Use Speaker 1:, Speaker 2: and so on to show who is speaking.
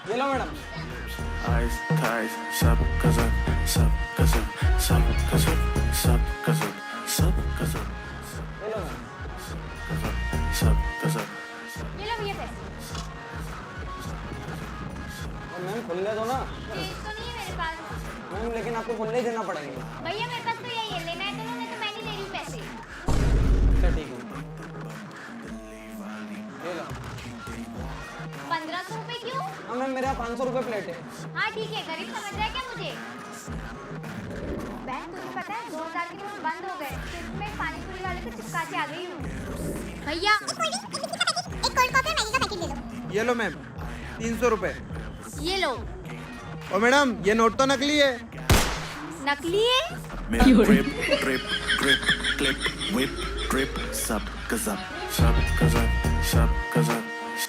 Speaker 1: ये लो madam.
Speaker 2: Eyes, thighs, sub kazan, sub kazan, sub kazan, sub kazan, sub kazan,
Speaker 1: ये लो ma'am.
Speaker 2: sub kazan.
Speaker 3: ये लो भैया पैसे।
Speaker 1: और मैम खुले दो ना।
Speaker 3: चेंज तो नहीं है मेरे पास।
Speaker 1: मैम लेकिन आपको खुले ही देना पड़ेंगे।
Speaker 3: भैया मेरे पास तो यही है, लेना है तो लो, नहीं तो मैं नहीं ले रही हूँ पैसे।
Speaker 1: अच्छा ठीक है। ये लो।
Speaker 3: 1500 रुपए क्यों?
Speaker 1: हाँ मैम मेरे यहाँ 500 रुपये प्लेट है।
Speaker 3: हाँ ठीक है, गरीब समझ रहा है क्या मुझे? बहन तुझे पता है 2000 के नोट बंद हो गए, सिर्फ मैं पानीपुरी वाले से चिपका के आ गई हूँ। भैया
Speaker 4: एक कोल्ड कॉफी और मैगी का पैकेट ले लो।
Speaker 1: ये लो मैम 300 रुपये।
Speaker 3: ये लो।
Speaker 1: और मैडम ये नोट तो नकली है।
Speaker 3: नकली है?
Speaker 2: Drip, drip, drip, clip, whip, drip, sub kazan, sub kazan, sub kazan.